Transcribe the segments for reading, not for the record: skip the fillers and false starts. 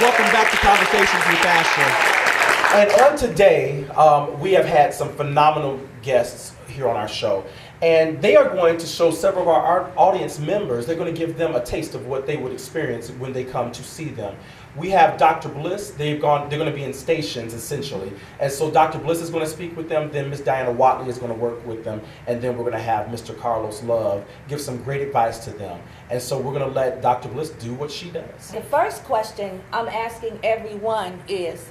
Welcome back to Conversations with Pastor. And on today, we have had some phenomenal guests here on our show. And they are going to show several of our audience members, they're going to give them a taste of what they would experience when they come to see them. We have Dr. Bliss. They're going to be in stations, essentially. And so Dr. Bliss is going to speak with them. Then Miss Diana Watley is going to work with them. And then we're going to have Mr. Carlos Love give some great advice to them. And so we're going to let Dr. Bliss do what she does. The first question I'm asking everyone is,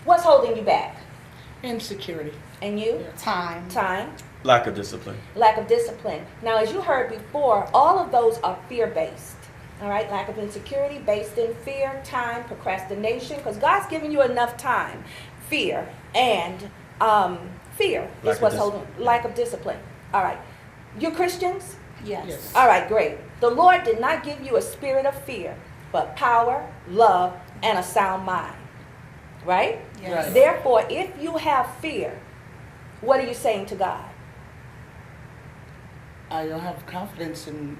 what's holding you back? Insecurity. And you? Time. Time. Lack of discipline. Lack of discipline. Now, as you heard before, all of those are fear-based. All right, lack of insecurity based in fear, time, procrastination, because God's given you enough time. Fear and fear is what's holding. Lack of discipline. All right, you Christians? Yes. All right, great. The Lord did not give you a spirit of fear, but power, love, and a sound mind. Right? Yes. Right. Therefore, if you have fear, what are you saying to God? I don't have confidence in.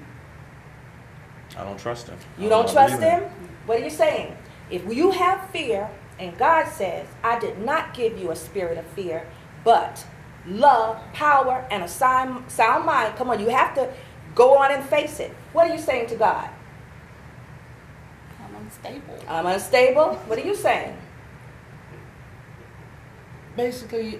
I don't trust him. You don't trust him? What are you saying? If you have fear, and God says, I did not give you a spirit of fear, but love, power, and a sound mind. Come on, you have to go on and face it. What are you saying to God? I'm unstable. I'm unstable. What are you saying? Basically,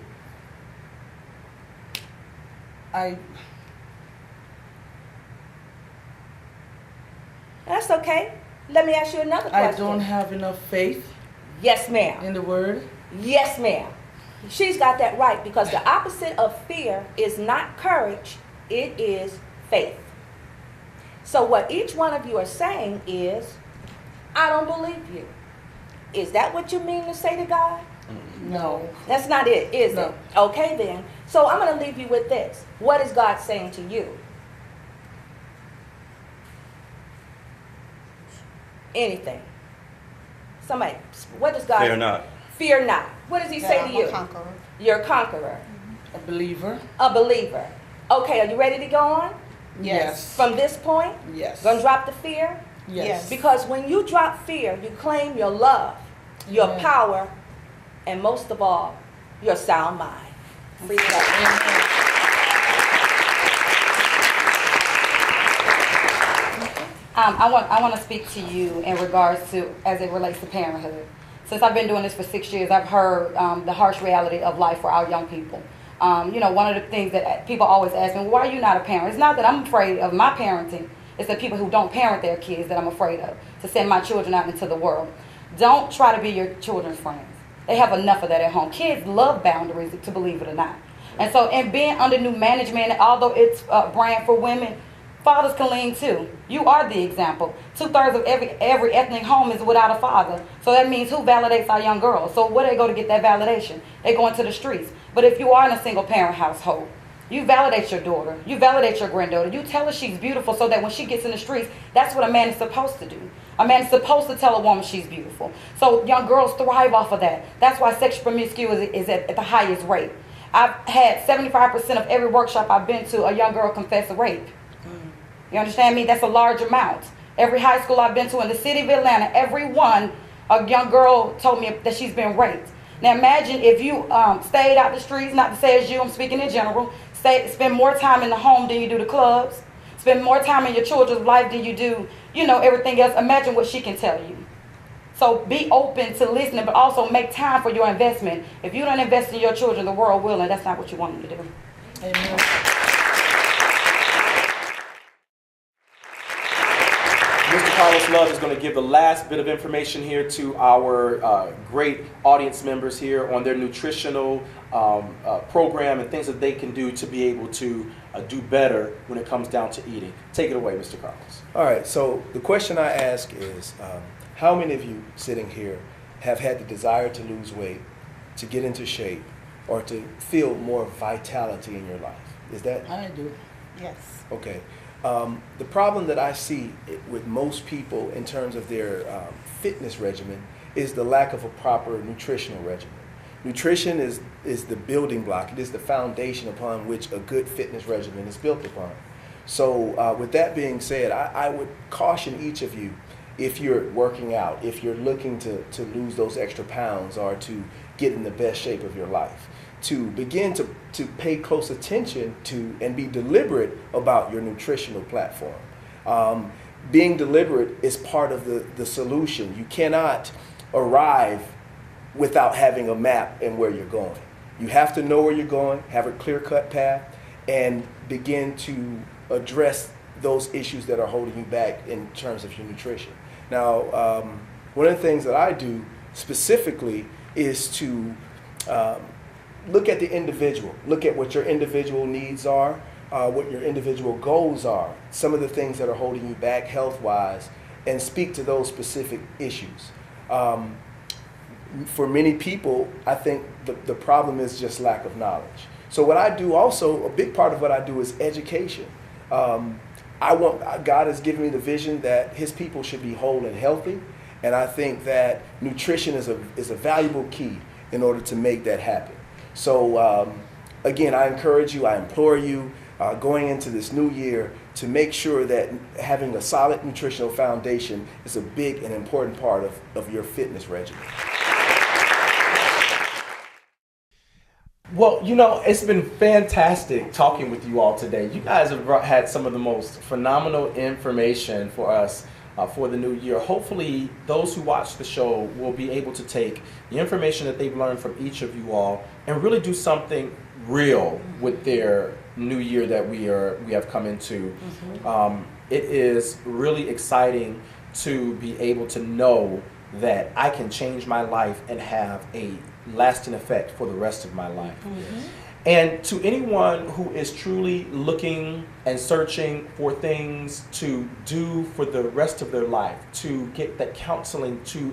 That's okay. Let me ask you another question. I don't have enough faith Yes, ma'am. in the word. Yes, ma'am. She's got that right, because the opposite of fear is not courage, it is faith. So what each one of you are saying is, I don't believe you. Is that what you mean to say to God? No. That's not it, is No. it? Okay then. So I'm going to leave you with this. What is God saying to you? Anything. Somebody, what does God Fear not. Fear not. What does he say to you? I'm a conqueror. You're a conqueror. A believer. A believer. Okay, are you ready to go on? Yes. From this point? Yes. Gonna drop the fear? Yes. Because when you drop fear, you claim your love, your Amen. power, and most of all, your sound mind. Breathe it out. Amen. I want to speak to you in regards to, as it relates to parenthood. Since I've been doing this for 6 years, I've heard the harsh reality of life for our young people. One of the things that people always ask me, well, why are you not a parent? It's not that I'm afraid of my parenting. It's the people who don't parent their kids that I'm afraid of, to send my children out into the world. Don't try to be your children's friends. They have enough of that at home. Kids love boundaries, to believe it or not. And so, in being under new management, although it's a brand for women, fathers can lean too. You are the example. 2/3 of every ethnic home is without a father. So that means who validates our young girls? So where they go to get that validation? They go into the streets. But if you are in a single parent household, you validate your daughter. You validate your granddaughter. You tell her she's beautiful so that when she gets in the streets, that's what a man is supposed to do. A man is supposed to tell a woman she's beautiful. So young girls thrive off of that. That's why sexual promiscuity is at the highest rate. I've had 75% of every workshop I've been to, a young girl confess a rape. You understand me? That's a large amount. Every high school I've been to in the city of Atlanta, every one, a young girl told me that she's been raped. Now imagine if you stayed out the streets, not to say as you, I'm speaking in general, spend more time in the home than you do the clubs, spend more time in your children's life than you do, everything else. Imagine what she can tell you. So be open to listening, but also make time for your investment. If you don't invest in your children, the world will, and that's not what you want them to do. Amen. Mr. Carlos Love is going to give the last bit of information here to our great audience members here on their nutritional program and things that they can do to be able to do better when it comes down to eating. Take it away, Mr. Carlos. All right, so the question I ask is, how many of you sitting here have had the desire to lose weight, to get into shape, or to feel more vitality in your life? Is that? I do. Yes. Okay. The problem that I see with most people in terms of their fitness regimen is the lack of a proper nutritional regimen. Nutrition is the building block. It is the foundation upon which a good fitness regimen is built upon. So with that being said, I would caution each of you, if you're working out, if you're looking to lose those extra pounds or to get in the best shape of your life, to begin to pay close attention to and be deliberate about your nutritional platform. Being deliberate is part of the solution. You cannot arrive without having a map and where you're going. You have to know where you're going, have a clear-cut path, and begin to address those issues that are holding you back in terms of your nutrition. Now, one of the things that I do specifically is to look at the individual, look at what your individual needs are, what your individual goals are, some of the things that are holding you back health-wise, and speak to those specific issues. For many people, I think the problem is just lack of knowledge. So what I do also, a big part of what I do is education. God has given me the vision that his people should be whole and healthy, and I think that nutrition is a valuable key in order to make that happen. So again, I encourage you, I implore you, going into this new year, to make sure that having a solid nutritional foundation is a big and important part of your fitness regimen. Well, it's been fantastic talking with you all today. You guys have had some of the most phenomenal information for us for the new year. Hopefully, those who watch the show will be able to take the information that they've learned from each of you all and really do something real with their new year that we have come into. It is really exciting to be able to know that I can change my life and have a lasting effect for the rest of my life. And to anyone who is truly looking and searching for things to do for the rest of their life, to get that counseling to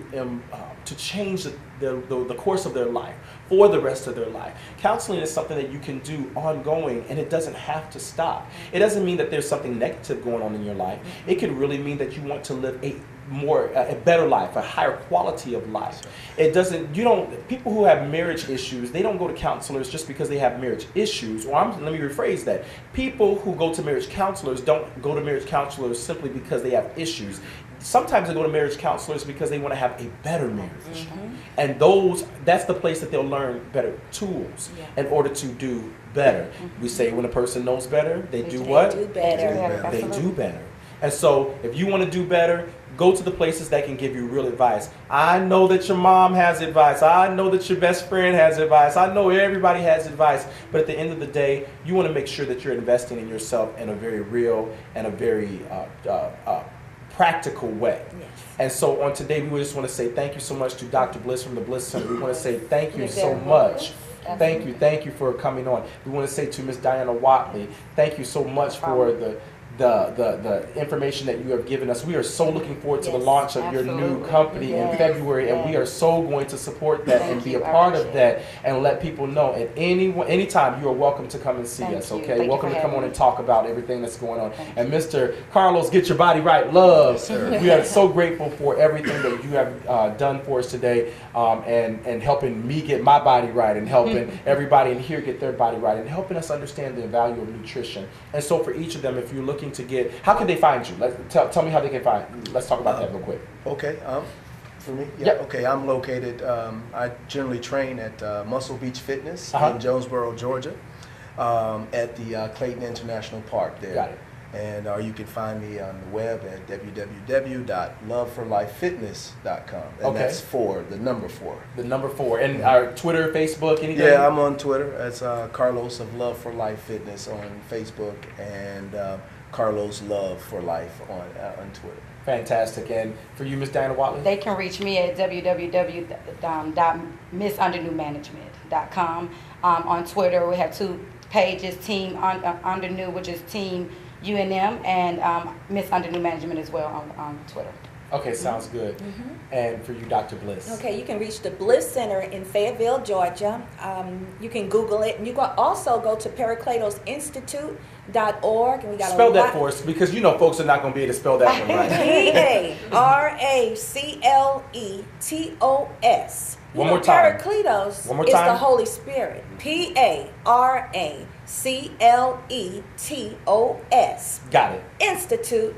change the course of their life for the rest of their life. Counseling is something that you can do ongoing, and it doesn't have to stop. It doesn't mean that there's something negative going on in your life. It could really mean that you want to live a better life, a higher quality of life. People who have marriage issues, they don't go to counselors just because they have marriage issues. Let me rephrase that. People who go to marriage counselors don't go to marriage counselors simply because they have issues. Sometimes they go to marriage counselors because they want to have a better marriage. And that's the place that they'll learn better tools in order to do better. We say when a person knows better, they do what? They do better. They do better. And so if you want to do better, go to the places that can give you real advice. I know that your mom has advice. I know that your best friend has advice. I know everybody has advice. But at the end of the day, you want to make sure that you're investing in yourself in a very real and a very practical way. Yes. And so on today, we just want to say thank you so much to Dr. Bliss from the Bliss Center. We want to say thank you so much. Thank you for coming on. We want to say to Ms. Diana Watley, thank you so much for the information that you have given us. We are so looking forward to the launch of your new company in February, and we are so going to support that and be a part of that and let people know. At anytime, you are welcome to come and see us, okay? Welcome to come on and talk about everything that's going on. And Mr. Carlos, Get Your Body Right, love. Yes, sir. We are so grateful for everything that you have done for us today, and helping me get my body right, and helping everybody in here get their body right, and helping us understand the value of nutrition. And so for each of them, if you're looking to get, how can they find you? Tell me how they can find you. Let's talk about that real quick. Okay, for me? Yeah. Yep. Okay, I'm located, I generally train at Muscle Beach Fitness in Jonesboro, Georgia, at the Clayton International Park there. Got it. And you can find me on the web at www.loveforlifefitness.com. And that's the number 4. The number 4. And our Twitter, Facebook, anything? Yeah, I'm on Twitter. It's Carlos of Love for Life Fitness on Facebook, and Carlos Love for Life on Twitter. Fantastic. And for you, Ms. Diana Watley? They can reach me at www.missundernewmanagement.com. On Twitter, we have 2 pages, Team Under New, which is Team UNM, and Miss Under New Management as well on Twitter. Okay, sounds good. And for you, Dr. Bliss? Okay, you can reach the Bliss Center in Fayetteville, Georgia. You can Google it. And you can also go to pericletosinstitute.org. And we got spell that for us, because folks are not going to be able to spell that one right. Peracletos. One more time. Perikletos One more is time. the Holy Spirit. Paracletos. Got it. Institute.org.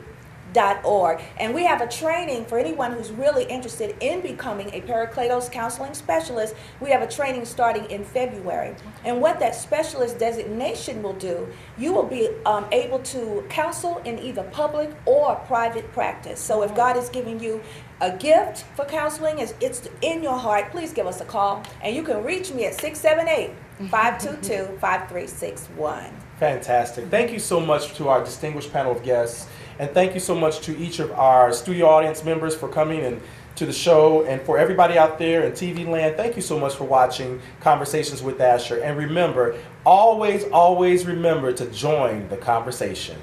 And we have a training for anyone who's really interested in becoming a Parakletos counseling specialist. We have a training starting in February. And what that specialist designation will do, you will be able to counsel in either public or private practice. So if God is giving you a gift for counseling, it's in your heart, please give us a call. And you can reach me at 678-522-5361. Fantastic. Thank you so much to our distinguished panel of guests. And thank you so much to each of our studio audience members for coming and to the show. And for everybody out there in TV land, thank you so much for watching Conversations with Asher. And remember, always, always remember to join the conversation.